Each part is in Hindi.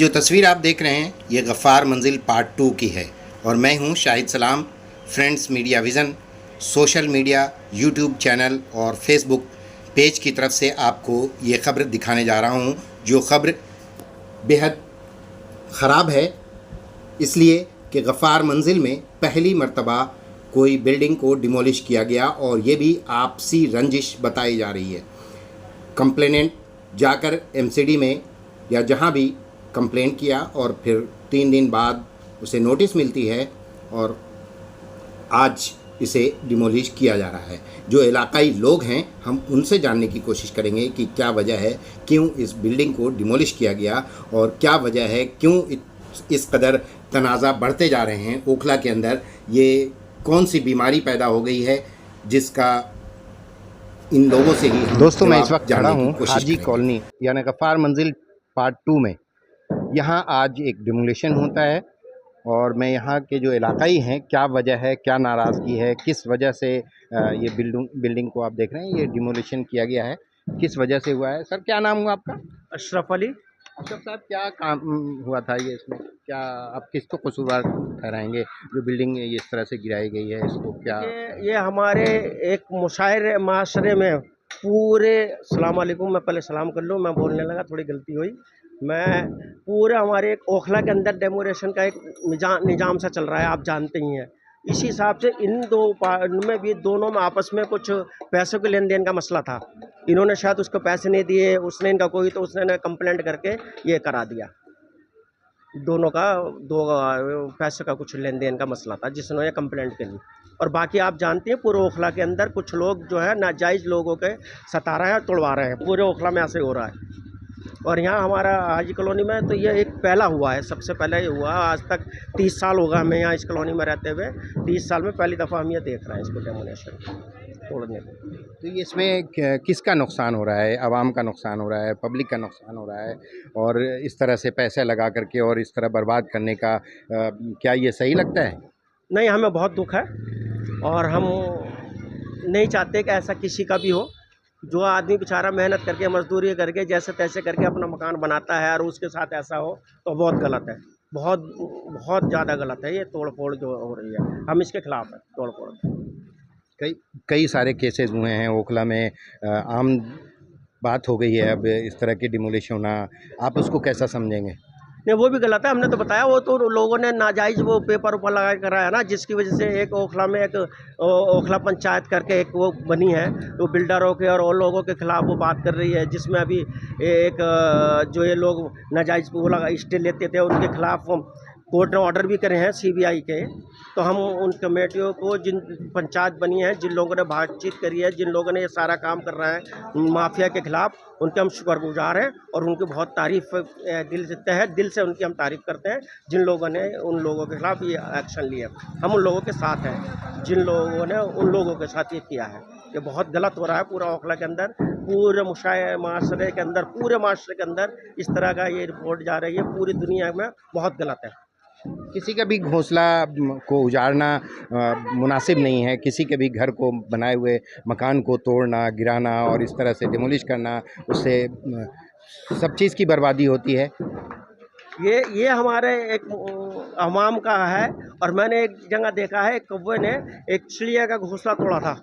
जो तस्वीर आप देख रहे हैं ये गफ़ार मंजिल पार्ट 2 की है और मैं हूं शाहिद सलाम। Friends media vision social media YouTube channel और फेसबुक पेज की तरफ से आपको ये ख़बर दिखाने जा रहा हूं, जो ख़बर बेहद ख़राब है, इसलिए कि गफ़ार मंजिल में पहली मर्तबा कोई बिल्डिंग को डिमोलिश किया गया और ये भी आपसी रंजिश बताई जा रही है। कंप्लेनेंट जाकर एमसीडी में या जहाँ भी कंप्लेंट किया और फिर 3 दिन बाद उसे नोटिस मिलती है और आज इसे डिमोलिश किया जा रहा है। जो इलाकाई लोग हैं हम उनसे जानने की कोशिश करेंगे कि क्या वजह है, क्यों इस बिल्डिंग को डिमोलिश किया गया और क्या वजह है, क्यों इस कदर तनाज़ा बढ़ते जा रहे हैं ओखला के अंदर। ये कौन सी बीमारी पैदा हो गई है जिसका इन लोगों से ही दोस्तों मैं इस वक्त खड़ा हूँ हाजी कॉलोनी यानी गफ़ार मंजिल पार्ट 2 में। यहाँ आज एक डिमोलिशन होता है और मैं यहाँ के जो इलाकाई हैं, क्या वजह है, क्या नाराज़गी है, किस वजह से ये बिल्डिंग को आप देख रहे हैं ये डिमोलिशन किया गया है, किस वजह से हुआ है। सर क्या नाम हुआ आपका? अशरफ अली। अशरफ साहब क्या काम हुआ था ये इसमें, क्या आप किसको कसूरवार ठहराएंगे जो बिल्डिंग इस तरह से गिराई गई है? इसको क्या ये हमारे एक मुशायरे माशरे में पूरे सलाम अलैकुम, मैं पहले सलाम कर लूँ, मैं बोलने लगा थोड़ी गलती हुई। मैं पूरे हमारे एक ओखला के अंदर डेमोरेशन का एक निजाम सा चल रहा है, आप जानते ही हैं। इसी हिसाब से इन में भी दोनों में आपस में कुछ पैसों के लेन देन का मसला था। इन्होंने शायद उसको पैसे नहीं दिए, उसने इनका कोई, तो उसने कंप्लेंट करके ये करा दिया। दोनों का पैसे का कुछ लेन देन का मसला था जिसने कंप्लेंट करी। और बाकी आप जानते हैं पूरे ओखला के अंदर कुछ लोग जो है नाजायज़ लोगों के सता रहे हैं, तोड़वा रहे हैं। पूरे ओखला में ऐसे हो रहा है। और यहाँ हमारा हाजी कॉलोनी में तो ये एक पहला हुआ है, सबसे पहले ये हुआ। आज तक 30 साल होगा हमें यहाँ इस कॉलोनी में रहते हुए। 30 साल में पहली दफ़ा हम ये देख रहे हैं इसको डेमोलेशन तोड़ने को। तो ये इसमें किसका नुकसान हो रहा है? आवाम का नुकसान हो रहा है, पब्लिक का नुकसान हो रहा है? और इस तरह से पैसे लगा करके और इस तरह बर्बाद करने का क्या ये सही लगता है? नहीं, हमें बहुत दुख है और हम नहीं चाहते कि ऐसा किसी का भी हो। जो आदमी बेचारा मेहनत करके मजदूरी करके जैसे तैसे करके अपना मकान बनाता है और उसके साथ ऐसा हो तो बहुत गलत है, बहुत बहुत ज़्यादा गलत है। ये तोड़ फोड़ जो हो रही है, हम इसके खिलाफ हैं तोड़ फोड़। कई सारे केसेस हुए हैं ओखला में, आम बात हो गई है अब इस तरह की डिमोलिश होना, आप उसको कैसा समझेंगे? नहीं, वो भी गलत है। हमने तो बताया, वो तो लोगों ने नाजायज़ वो पेपर ऊपर लगा कराया ना, जिसकी वजह से एक ओखला में एक ओखला पंचायत करके एक वो बनी है, तो बिल्डरों के और लोगों के खिलाफ वो बात कर रही है, जिसमें अभी एक जो ये लोग नाजायज़ वो लगा स्टे लेते थे उनके खिलाफ कोर्ट ने ऑर्डर भी करे हैं सीबीआई के। तो हम उन कमेटियों को, जिन पंचायत बनी है, जिन लोगों ने बातचीत करी है, जिन लोगों ने ये सारा काम कर रहा है माफिया के खिलाफ, उनके हम शुक्रगुजार हैं और उनकी बहुत तारीफ़ दिल से तहे दिल से उनकी हम तारीफ़ करते हैं। जिन लोगों ने उन लोगों के खिलाफ ये एक्शन लिया, हम उन लोगों के साथ हैं जिन लोगों ने उन लोगों के साथ ये किया है। ये बहुत गलत हो रहा है पूरा ओखला के अंदर, पूरे माशरे के अंदर, पूरे माशरे के अंदर इस तरह का ये रिपोर्ट जा रही है, पूरी दुनिया में बहुत गलत है। किसी का भी घोंसला को उजाड़ना मुनासिब नहीं है, किसी के भी घर को बनाए हुए मकान को तोड़ना, गिराना और इस तरह से डिमोलिश करना, उससे सब चीज़ की बर्बादी होती है। ये हमारे एक अवाम का है। और मैंने एक जगह देखा है, एक कौवे ने एक चिड़िया का घोंसला तोड़ा था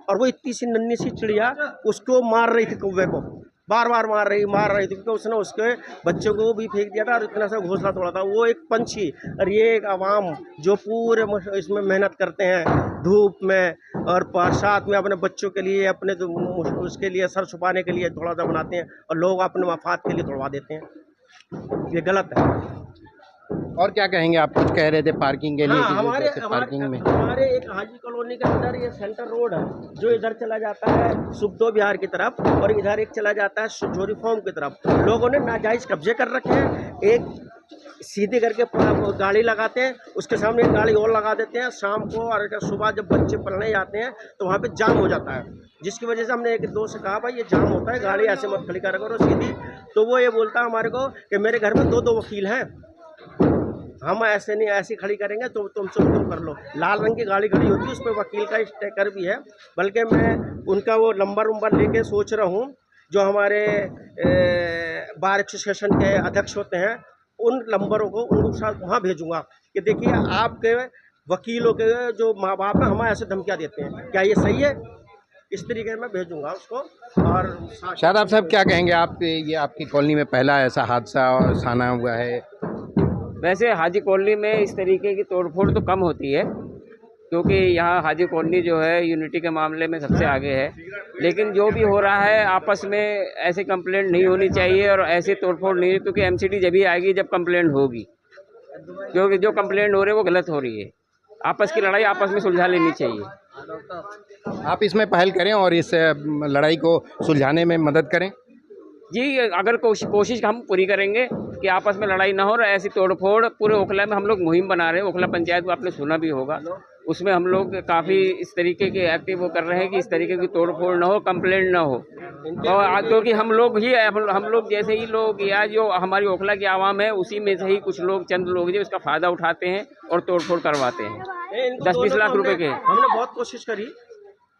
और वो इतनी सी नन्ही सी चिड़िया उसको मार रही थी, कौवे को बार बार मार रही थी, क्योंकि उसने उसके बच्चों को भी फेंक दिया था और इतना सा घोंसला तोड़ा था। वो एक पंछी और ये एक आवाम जो पूरे इसमें मेहनत करते हैं धूप में और बरसात में, अपने बच्चों के लिए, अपने उसके लिए सर छुपाने के लिए थोड़ा सा बनाते हैं और लोग अपने मफाद के लिए तोड़वा देते हैं। ये गलत है। और क्या कहेंगे आप? कुछ कह रहे थे पार्किंग के लिए? हाँ, हमारे एक हाजी कॉलोनी के अंदर ये सेंटर रोड है जो इधर चला जाता है सुखदो बिहार की तरफ और इधर एक चला जाता है सुजोरी फॉर्म की तरफ। लोगों ने नाजायज़ कब्जे कर रखे हैं। एक सीधे करके गाड़ी लगाते हैं, उसके सामने एक गाड़ी और लगा देते हैं। शाम को और सुबह जब बच्चे पढ़ने जाते हैं तो वहाँ पे जाम हो जाता है, जिसकी वजह से हमने एक दोस्त से कहा भाई ये जाम होता है, गाड़ी ऐसे मत खड़ी करो सीधी। तो वो ये बोलता है हमारे को कि मेरे घर में दो वकील हैं, हम ऐसे नहीं, ऐसी खड़ी करेंगे तो तुम कर लो। लाल रंग की गाड़ी खड़ी होती है, उस पर वकील का स्टिकर भी है। बल्कि मैं उनका वो नंबर लेके सोच रहा हूँ, जो हमारे बार एसोसिएशन के अध्यक्ष होते हैं उन नंबरों को उनको साथ वहाँ भेजूंगा कि देखिए आपके वकीलों के जो माँ बाप हैं हमें ऐसे धमकियाँ देते हैं, क्या ये सही है? इस तरीके से मैं भेजूंगा उसको। और शादाब साहब क्या कहेंगे आप, ये आपकी कॉलोनी में पहला ऐसा हादसा और साना हुआ है? वैसे हाजी कॉलोनी में इस तरीके की तोड़फोड़ तो कम होती है, क्योंकि यहाँ हाजी कॉलोनी जो है यूनिटी के मामले में सबसे आगे है। लेकिन जो भी हो रहा है आपस में ऐसी कंप्लेंट नहीं होनी चाहिए और ऐसी तोड़फोड़ नहीं, क्योंकि एमसीडी जब ही आएगी जब कंप्लेंट होगी, क्योंकि जो कंप्लेंट हो रही है वो गलत हो रही है। आपस की लड़ाई आपस में सुलझा लेनी चाहिए। आप इसमें पहल करें और इस लड़ाई को सुलझाने में मदद करें। जी, अगर कोशिश हम पूरी करेंगे कि आपस में लड़ाई ना हो और ऐसी तोड़फोड़। पूरे ओखला में हम लोग मुहिम बना रहे हैं, ओखला पंचायत को आपने सुना भी होगा, उसमें हम लोग काफ़ी इस तरीके के एक्टिव वो कर रहे हैं कि इस तरीके की तोड़फोड़ ना हो, कंप्लेंट ना हो। और क्योंकि हम लोग जैसे ही लोग या जो हमारी ओखला की आवाम है उसी में से ही कुछ लोग, चंद लोग जो इसका फ़ायदा उठाते हैं और तोड़फोड़ करवाते हैं 10-20 लाख रुपए के। हमने बहुत कोशिश करी,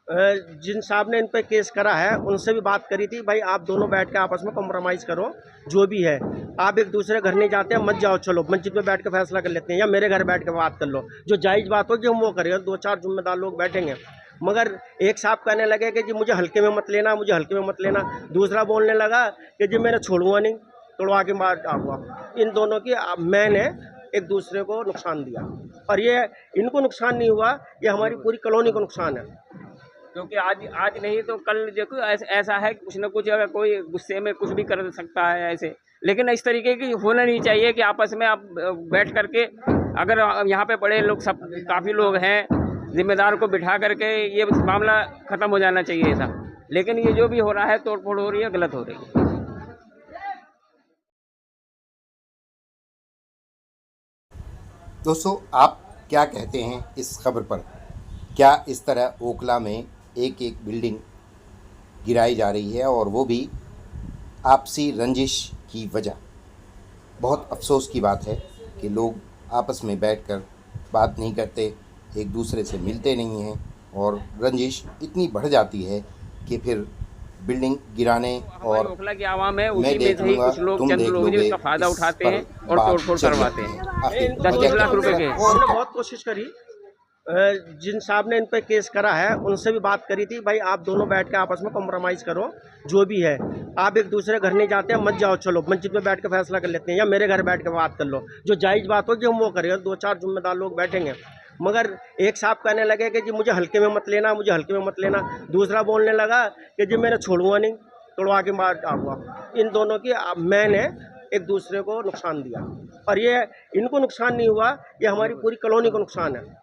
जिन साहब ने इन पे केस करा है उनसे भी बात करी थी, भाई आप दोनों बैठ के आपस में कॉम्प्रोमाइज़ करो, जो भी है आप एक दूसरे घर नहीं जाते हैं, मत जाओ, चलो मस्जिद में बैठ के फैसला कर लेते हैं या मेरे घर बैठ के बात कर लो, जो जायज़ बात होगी हम वो करेंगे। 2-4 जिम्मेदार लोग बैठेंगे। मगर एक साहब कहने लगे कि जी मुझे हल्के में मत लेना, मुझे हल्के में मत लेना। दूसरा बोलने लगा कि जी मैंने छोड़ूंगा नहीं, तोड़वा के मार डालूंगा। इन दोनों की मैंने एक दूसरे को नुकसान दिया, और ये इनको नुकसान नहीं हुआ, ये हमारी पूरी कॉलोनी को नुकसान है। क्योंकि आज नहीं तो कल देखो ऐसा है कि कुछ ना कुछ अगर कोई गुस्से में कुछ भी कर सकता है ऐसे। लेकिन इस तरीके की होना नहीं चाहिए कि आपस में आप बैठ करके, अगर यहाँ पे बड़े लोग सब काफ़ी लोग हैं, जिम्मेदार को बिठा करके ये मामला ख़त्म हो जाना चाहिए था। लेकिन ये जो भी हो रहा है, तोड़फोड़ हो रही है, गलत हो रही है। दोस्तों, आप क्या कहते हैं इस खबर पर? क्या इस तरह ओखला में एक एक बिल्डिंग गिराई जा रही है और वो भी आपसी रंजिश की वजह? बहुत अफसोस की बात है कि लोग आपस में बैठकर बात नहीं करते, एक दूसरे से मिलते नहीं हैं और रंजिश इतनी बढ़ जाती है कि फिर बिल्डिंग गिराने और ओखला की आवाम है उसी मैं में देख से ही लूँगा, कुछ लोग, तुम चंद देख लोग जो लोगे, इसका फ़ायदा इस उठाते पर हैं और बात तोड़फोड़ चल करवाते जाती हैं है। आखिर 10-20 वजह लाख रुपए के। हमने बहुत कोशिश करी, जिन साहब ने इन पे केस करा है उनसे भी बात करी थी, भाई आप दोनों बैठ के आपस में कॉम्प्रोमाइज़ करो, जो भी है आप एक दूसरे घर नहीं जाते हैं, मत जाओ, चलो मस्जिद में बैठ के फैसला कर लेते हैं या मेरे घर बैठ के बात कर लो, जो जायज़ बात होगी हम वो करेंगे। 2-4 जिम्मेदार लोग बैठेंगे। मगर एक साहब कहने लगे कि जी मुझे हल्के में मत लेना, मुझे हल्के में मत लेना। दूसरा बोलने लगा कि जी मैंने छोड़ूंगा नहीं, तोड़वा के मार डालूंगा। इन दोनों की मैंने एक दूसरे को नुकसान दिया, और ये इनको नुकसान नहीं हुआ, ये हमारी पूरी कॉलोनी को नुकसान है।